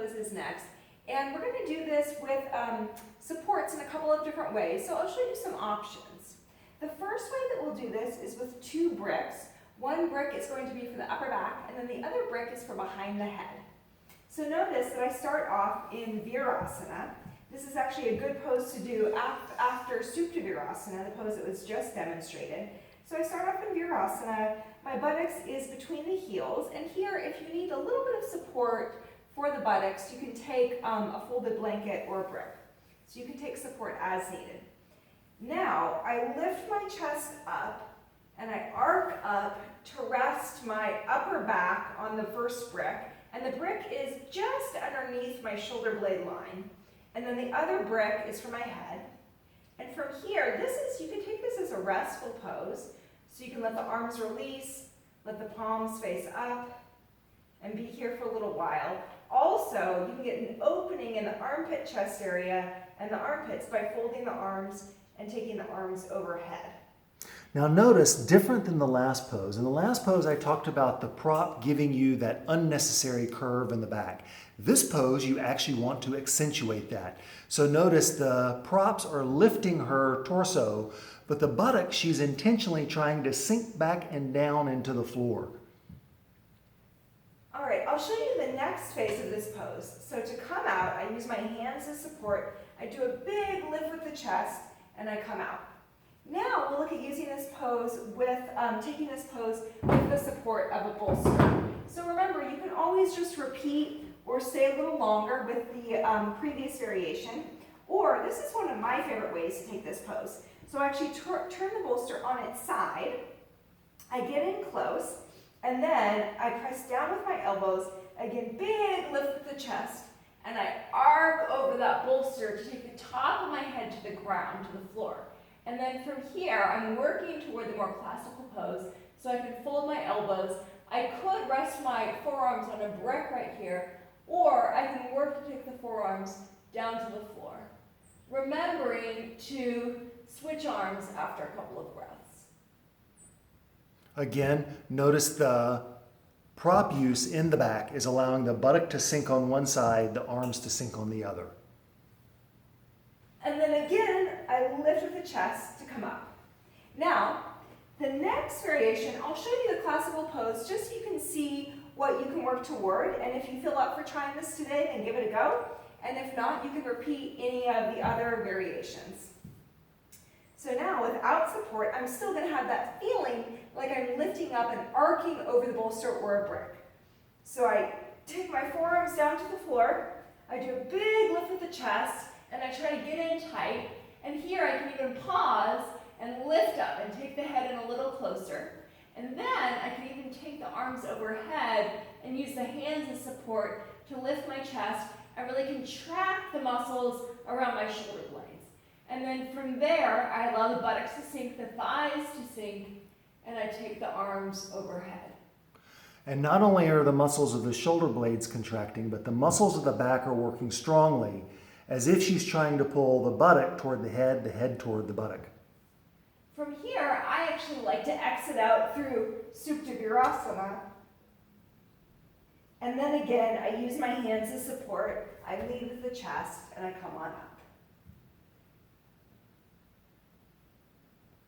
pose is next. And we're going to do this with supports in a couple of different ways. So I'll show you some options. The first way that we'll do this is with 2 bricks. One brick is going to be for the upper back, and then the other brick is for behind the head. So notice that I start off in Virasana. This is actually a good pose to do after Supta Virasana, the pose that was just demonstrated. So I start off in Virasana. My buttocks is between the heels, and here, if you need a little bit of support for the buttocks, you can take a folded blanket or a brick. So you can take support as needed. Now, I lift my chest up, and I arc up to rest my upper back on the first brick, and the brick is just underneath my shoulder blade line. And then the other brick is for my head. And from here, you can take this as a restful pose. So you can let the arms release, let the palms face up, and be here for a little while. Also, you can get an opening in the armpit chest area and the armpits by folding the arms and taking the arms overhead. Now notice, different than the last pose. In the last pose, I talked about the prop giving you that unnecessary curve in the back. This pose, you actually want to accentuate that. So notice the props are lifting her torso, but the buttock, she's intentionally trying to sink back and down into the floor. All right, I'll show you the next phase of this pose. So to come out, I use my hands as support. I do a big lift with the chest, and I come out. Now we'll look at using this pose with, taking this pose with the support of a bolster. So remember, you can always just repeat or stay a little longer with the previous variation. Or this is one of my favorite ways to take this pose. So I actually turn the bolster on its side. I get in close, and then I press down with my elbows. Again, big lift with the chest, and I arc over that bolster to take the top of my head to the ground, to the floor. And then from here, I'm working toward the more classical pose, so I can fold my elbows. I could rest my forearms on a brick right here, or I can work to take the forearms down to the floor. Remembering to switch arms after a couple of breaths. Again, notice the prop use in the back is allowing the buttock to sink on one side, the arms to sink on the other. And then again, I lift with the chest to come up. Now, the next variation, I'll show you the classical pose just so you can see what you can work toward. And if you feel up for trying this today, then give it a go. And if not, you can repeat any of the other variations. So now, without support, I'm still going to have that feeling like I'm lifting up and arcing over the bolster or a brick. So I take my forearms down to the floor, I do a big lift with the chest, and I try to get in tight. And here I can even pause and lift up and take the head in a little closer. And then I can even take the arms overhead and use the hands as support to lift my chest and really contract the muscles around my shoulder blades. And then from there, I allow the buttocks to sink, the thighs to sink, and I take the arms overhead. And not only are the muscles of the shoulder blades contracting, but the muscles of the back are working strongly, as if she's trying to pull the buttock toward the head toward the buttock. From here, I actually like to exit out through Supta Virasana. And then again, I use my hands as support. I lead with the chest, and I come on up.